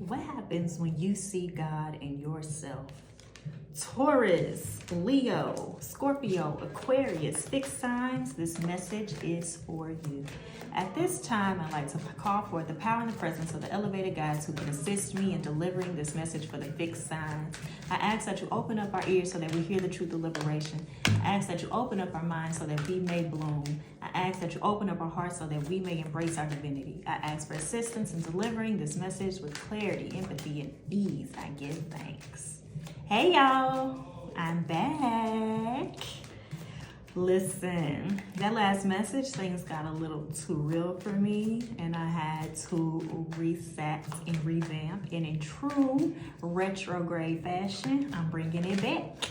What happens when you see God in yourself? Taurus, Leo, Scorpio, Aquarius, fixed signs, this message is for you. At this time, I'd like to call for the power and the presence of the elevated guides who can assist me in delivering this message for the fixed signs. I ask that you open up our ears so that we hear the truth of liberation. I ask that you open up our minds so that we may bloom. I ask that you open up our hearts so that we may embrace our divinity. I ask for assistance in delivering this message with clarity, empathy, and ease. I give thanks. Hey y'all, I'm back. Listen, that last message, things got a little too real for me, and I had to reset and revamp. And in true retrograde fashion, I'm bringing it back.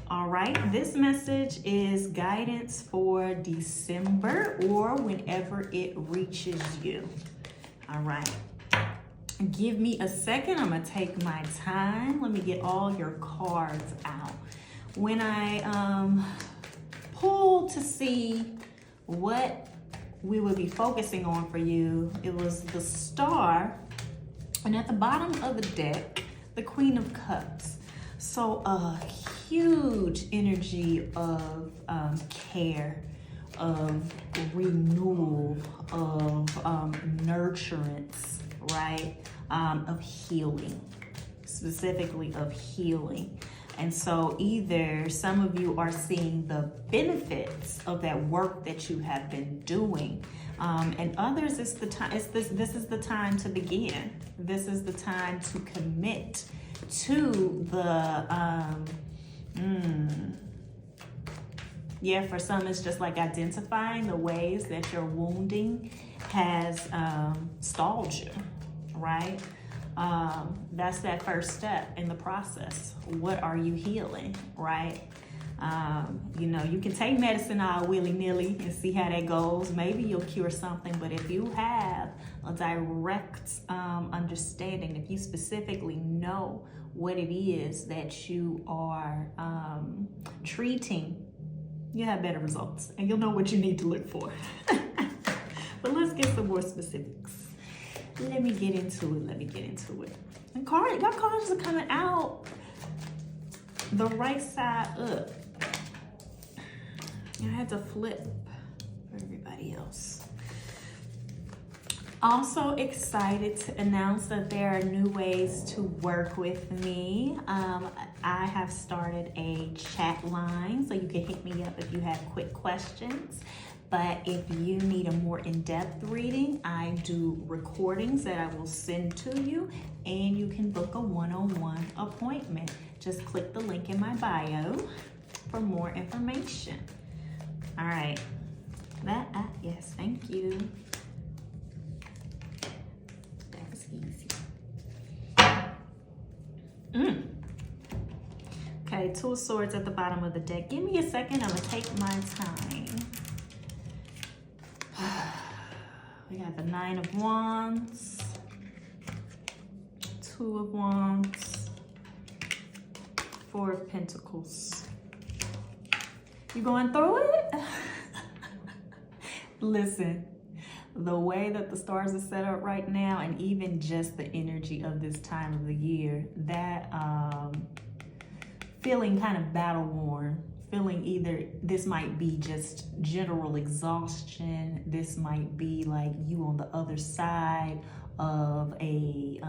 All right, this message is guidance for December or whenever it reaches you. All right. Give me a second. I'm going to take my time. Let me get all your cards out. When I pulled to see what we would be focusing on for you, it was the Star, and at the bottom of the deck, the Queen of Cups. So a huge energy of care, of renewal, of nurturance, right? Of healing, specifically of healing. And so either some of you are seeing the benefits of that work that you have been doing, and others, it's the time. This is the time to begin. This is the time to commit to the. Yeah, for some, it's just like identifying the ways that your wounding has stalled you, right? That's that first step in the process. What are you healing, right? You can take medicine all willy-nilly and see how that goes. Maybe you'll cure something, but if you have a direct understanding, if you specifically know what it is that you are treating, you have better results and you'll know what you need to look for. But let's get some more specifics. Let me get into it. And your cards are coming out the right side up. I had to flip for everybody else. Also excited to announce that there are new ways to work with me. I have started a chat line, so you can hit me up if you have quick questions. But if you need a more in-depth reading, I do recordings that I will send to you, and you can book a one-on-one appointment. Just click the link in my bio for more information. All right. Yes, thank you. That was easy. Okay, Two of Swords at the bottom of the deck. Give me a second. I'm going to take my time. We got the Nine of Wands, Two of Wands, Four of Pentacles. You going through it? Listen, the way that the stars are set up right now, and even just the energy of this time of the year, that feeling kind of battle worn, feeling either this might be just general exhaustion, this might be like you on the other side of a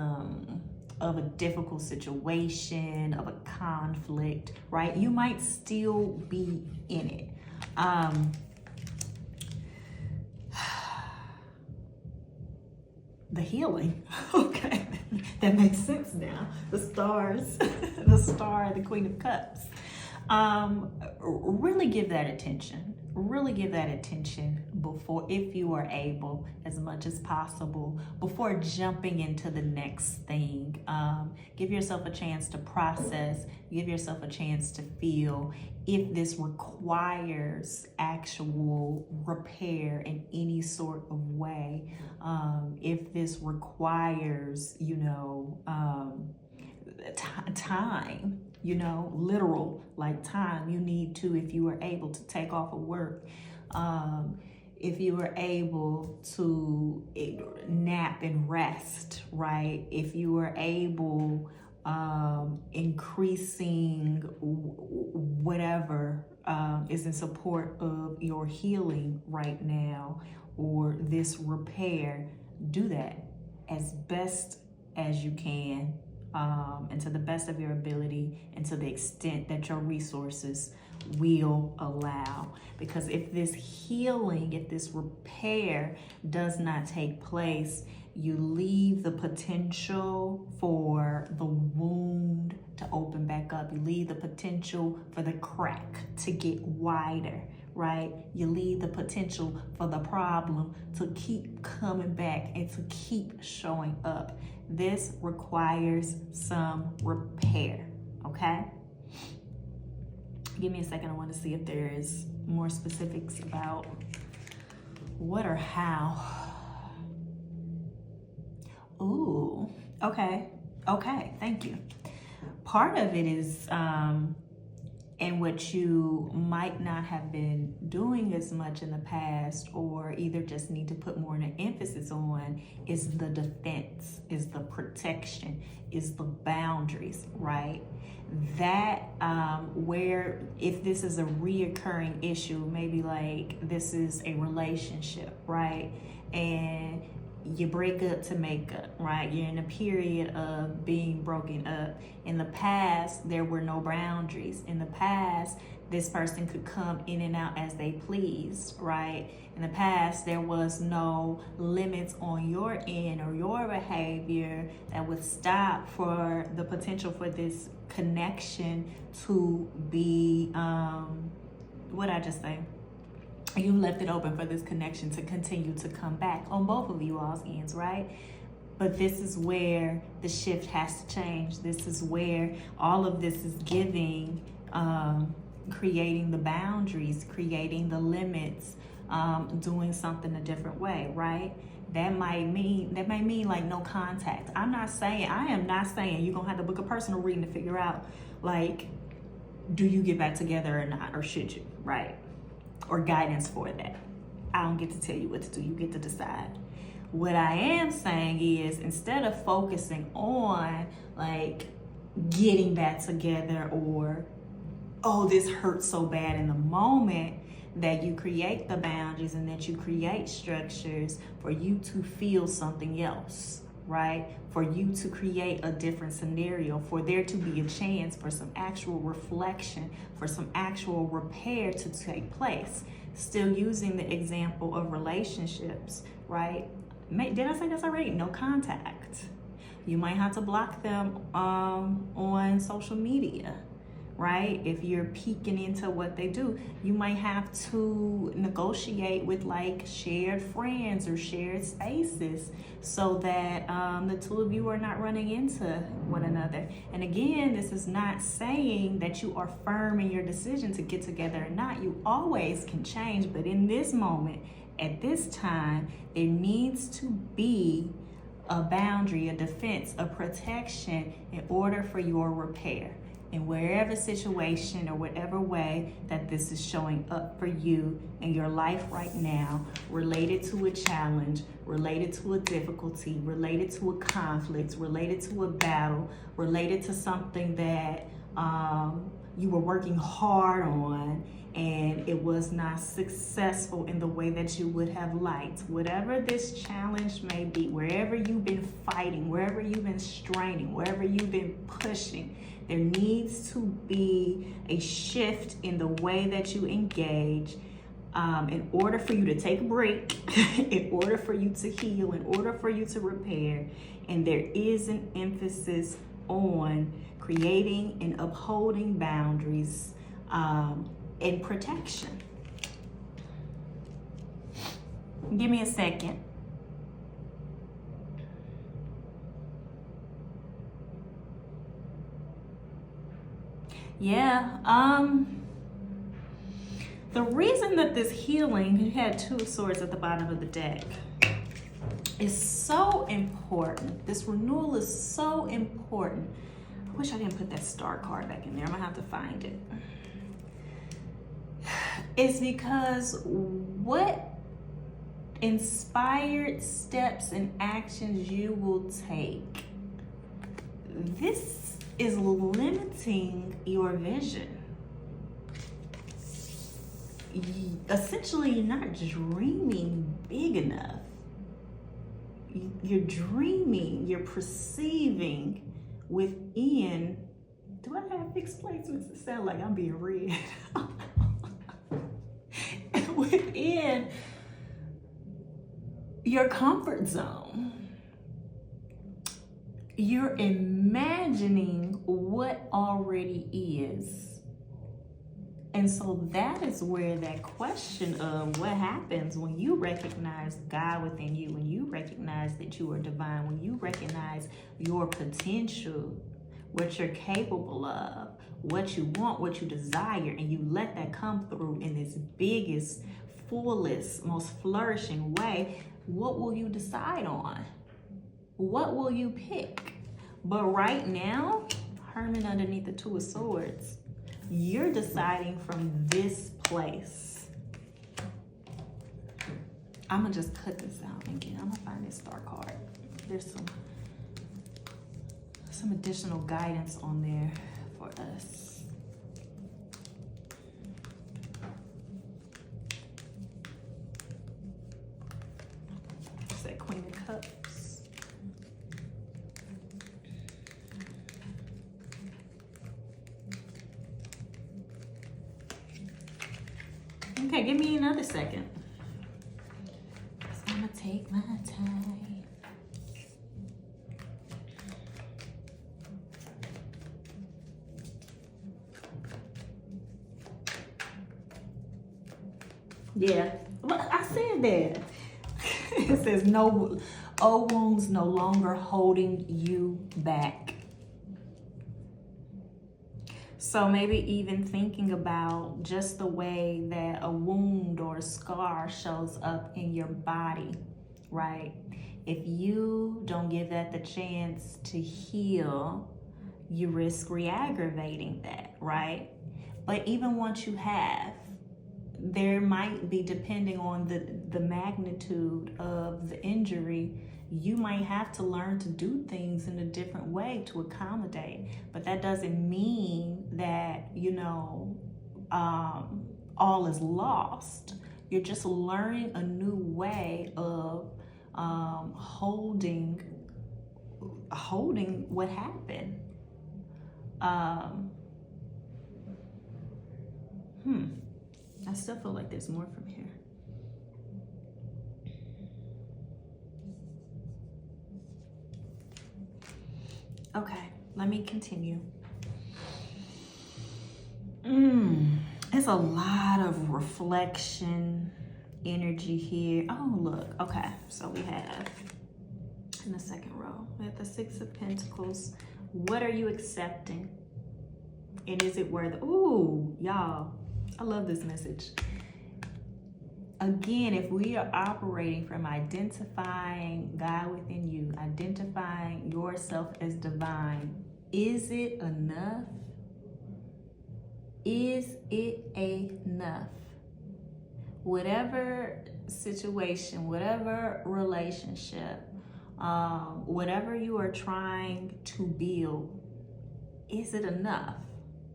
difficult situation, of a conflict, right? You might still be in it. The healing, okay, that makes sense now. The stars, the Star, the Queen of Cups. Really give that attention. Really give that attention before, if you are able, as much as possible, before jumping into the next thing. Give yourself a chance to process, give yourself a chance to feel if this requires actual repair in any sort of way. If this requires, time, literal, like time you need to, if you are able to take off of work. if you were able to nap and rest, right? If you were able increasing whatever is in support of your healing right now or this repair, do that as best as you can, and to the best of your ability and to the extent that your resources will allow. Because if this healing, if this repair does not take place, you leave the potential for the wound to open back up. You leave the potential for the crack to get wider, right? You leave the potential for the problem to keep coming back and to keep showing up. This requires some repair, okay? Give me a second. I want to see if there is more specifics about what or how. Ooh, okay, thank you. Part of it is, and what you might not have been doing as much in the past, or either just need to put more of an emphasis on, is the defense, is the protection, is the boundaries, right? That where if this is a reoccurring issue, maybe like this is a relationship, right? And you break up to make up, right? You're in a period of being broken up. In the past, there were no boundaries. In the past, this person could come in and out as they pleased, right? In the past, there was no limits on your end or your behavior that would stop for the potential for this connection to be, what I just say? You left it open for this connection to continue to come back on both of you all's ends, right? But this is where the shift has to change. This is where all of this is giving, creating the boundaries, creating the limits, doing something a different way, right? That might mean like no contact. I am not saying you're gonna have to book a personal reading to figure out, like, do you get back together or not, or should you, right? Or guidance for that. I don't get to tell you what to do. You get to decide. What I am saying is, instead of focusing on like getting back together or, oh, this hurts so bad in the moment, that you create the boundaries and that you create structures for you to feel something else, right? For you to create a different scenario, for there to be a chance for some actual reflection, for some actual repair to take place. Still using the example of relationships, right? Did I say this already? No contact. You might have to block them on social media, right? If you're peeking into what they do, you might have to negotiate with like shared friends or shared spaces so that the two of you are not running into one another. And again, this is not saying that you are firm in your decision to get together or not. You always can change, but in this moment, at this time, there needs to be a boundary, a defense, a protection in order for your repair. In wherever situation or whatever way that this is showing up for you in your life right now, related to a challenge, related to a difficulty, related to a conflict, related to a battle, related to something that you were working hard on and it was not successful in the way that you would have liked. Whatever this challenge may be, wherever you've been fighting, wherever you've been straining, wherever you've been pushing, there needs to be a shift in the way that you engage in order for you to take a break, in order for you to heal, in order for you to repair. And there is an emphasis on creating and upholding boundaries and protection. Give me a second. Yeah, the reason that this healing, you had two swords at the bottom of the deck, is so important. This renewal is so important. I wish I didn't put that star card back in there. I'm gonna have to find it. It's because what inspired steps and actions you will take. This is limiting your vision. Essentially, you're not dreaming big enough. You're dreaming, you're perceiving within. Do I have fixed placements? It sound like I'm being read. Within your comfort zone. You're imagining what already is. And so that is where that question of what happens when you recognize God within you, when you recognize that you are divine, when you recognize your potential, what you're capable of, what you want, what you desire, and you let that come through in this biggest, fullest, most flourishing way, what will you decide on? What will you pick? But right now, Herman underneath the Two of Swords, you're deciding from this place. I'm gonna just cut this out again. I'm gonna find this star card. There's some additional guidance on there for us. It's that Queen of Cups. Okay, give me another second. I'm gonna take my time. Yeah, well, I said that. It says no, old wounds no longer holding you back. So maybe even thinking about just the way that a wound or a scar shows up in your body, right? If you don't give that the chance to heal, you risk re-aggravating that, right? But even once you have, there might be, depending on the magnitude of the injury, you might have to learn to do things in a different way to accommodate. But that doesn't mean that, you know, all is lost. You're just learning a new way of holding what happened. I still feel like there's more from here. Okay, let me continue. It's a lot of reflection energy here. Oh, look. Okay, so we have in the second row, we have the Six of Pentacles. What are you accepting? And is it worth? Ooh, y'all. I love this message. Again, if we are operating from identifying God within you, identifying yourself as divine, is it enough? Is it enough? Whatever situation, whatever relationship, whatever you are trying to build, is it enough?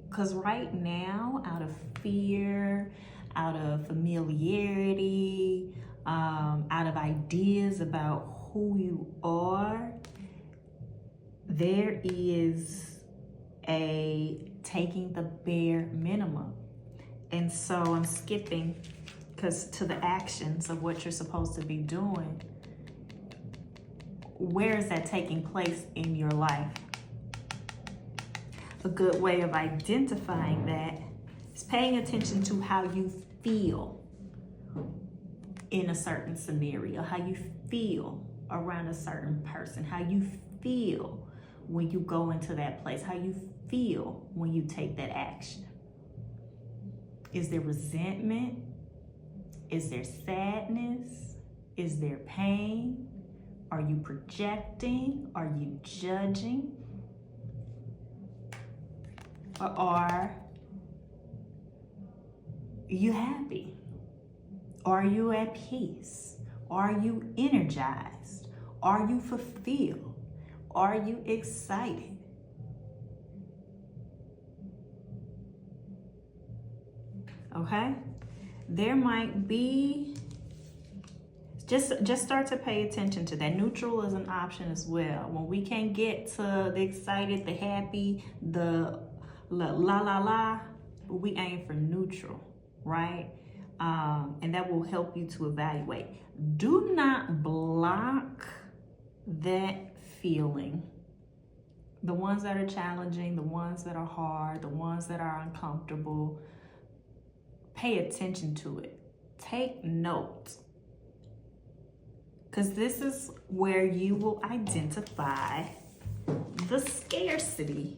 Because right now, out of fear, out of familiarity, out of ideas about who you are, there is a taking the bare minimum. And so I'm skipping because to the actions of what you're supposed to be doing. Where is that taking place in your life? A good way of identifying that is paying attention to how you feel in a certain scenario, how you feel around a certain person, how you feel when you go into that place, how you feel when you take that action. Is there resentment? Is there sadness? Is there pain? Are you projecting? Are you judging? Or are you happy? Are you at peace? Are you energized? Are you fulfilled? Are you excited? Okay? There might be, just start to pay attention to that. Neutral is an option as well. When we can't get to the excited, the happy, the la, we aim for neutral, right? And that will help you to evaluate. Do not block that feeling. The ones that are challenging, the ones that are hard, the ones that are uncomfortable, pay attention to it. Take note. Because this is where you will identify the scarcity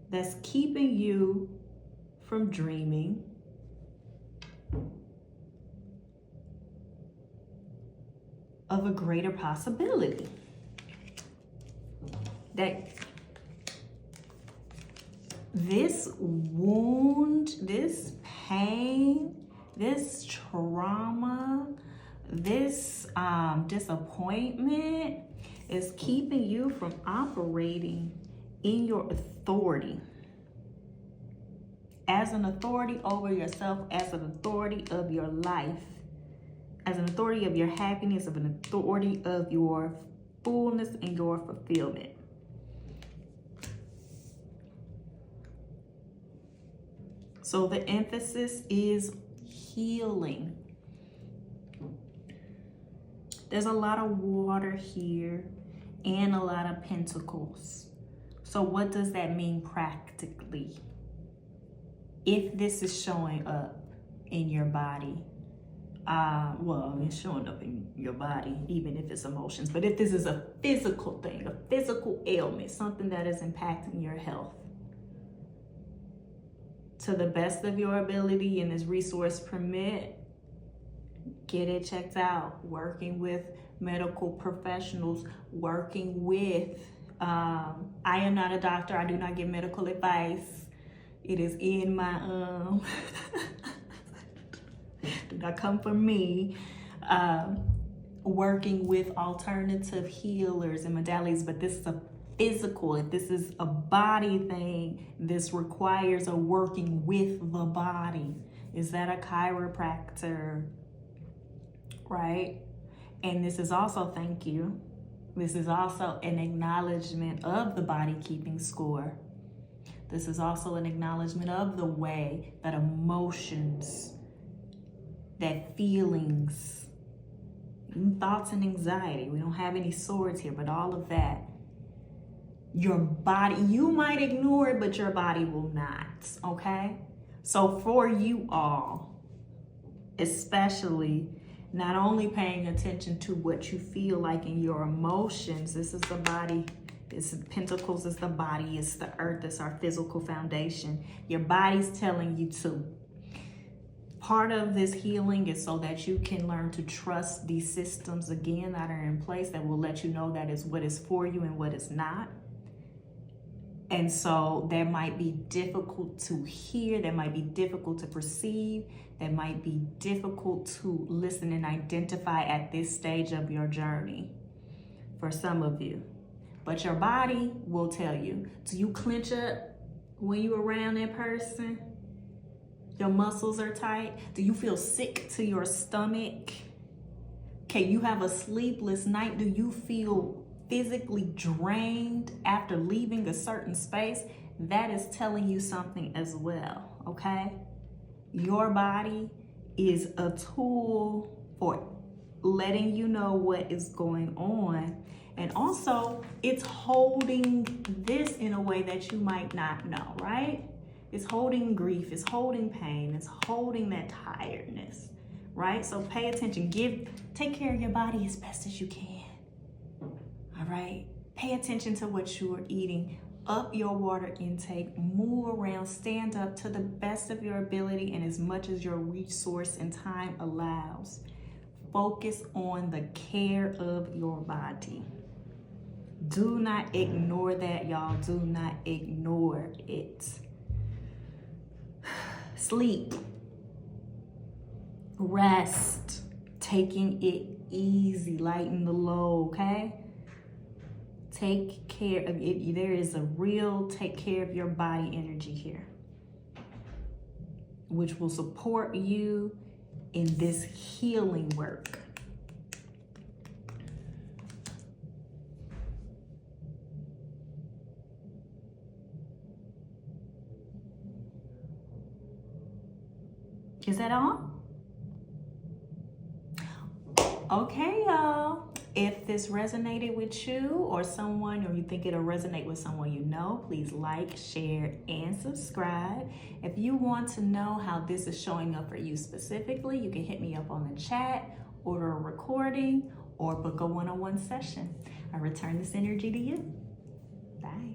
that's keeping you from dreaming of a greater possibility. That this wound, this pain, this trauma, this disappointment is keeping you from operating in your authority. As an authority over yourself, as an authority of your life, as an authority of your happiness, of an authority of your fullness and your fulfillment. So the emphasis is healing. There's a lot of water here and a lot of pentacles. So what does that mean practically? If this is showing up in your body, well, it's showing up in your body, even if it's emotions. But if this is a physical thing, a physical ailment, something that is impacting your health, to the best of your ability and as resource permit, get it checked out. Working with medical professionals, working with, I am not a doctor. I do not give medical advice. It is in my, do not come from me. Working with alternative healers and modalities, but this is a physical. If this is a body thing, this requires a working with the body. Is that a chiropractor? Right? And this is also, thank you. This is also an acknowledgement of the body keeping score. This is also an acknowledgement of the way that emotions, that feelings, thoughts and anxiety, we don't have any swords here, but all of that, your body, you might ignore it, but your body will not, okay? So for you all, especially, not only paying attention to what you feel like in your emotions, this is the body, this Pentacles is the body, it's the earth, it's our physical foundation. Your body's telling you to. Part of this healing is so that you can learn to trust these systems again that are in place that will let you know that is what is for you and what is not. And so that might be difficult to hear, that might be difficult to perceive, that might be difficult to listen and identify at this stage of your journey for some of you. But your body will tell you. Do you clench up when you're around that person? Your muscles are tight? Do you feel sick to your stomach? Okay, you have a sleepless night. Do you feel physically drained after leaving a certain space? That is telling you something as well, okay? Your body is a tool for letting you know what is going on. And also, it's holding this in a way that you might not know, right? It's holding grief, it's holding pain, it's holding that tiredness, right? So pay attention, take care of your body as best as you can, all right? Pay attention to what you are eating, up your water intake, move around, stand up to the best of your ability and as much as your resource and time allows. Focus on the care of your body. Do not ignore that, y'all. Do not ignore it. Sleep. Rest, taking it easy, lighten the load, okay? Take care of it. There is a real take care of your body energy here, which will support you in this healing work. Is that all? Okay, y'all. If this resonated with you or someone, or you think it'll resonate with someone you know, please like, share, and subscribe. If you want to know how this is showing up for you specifically, you can hit me up on the chat, order a recording, or book a one-on-one session. I return this energy to you. Bye.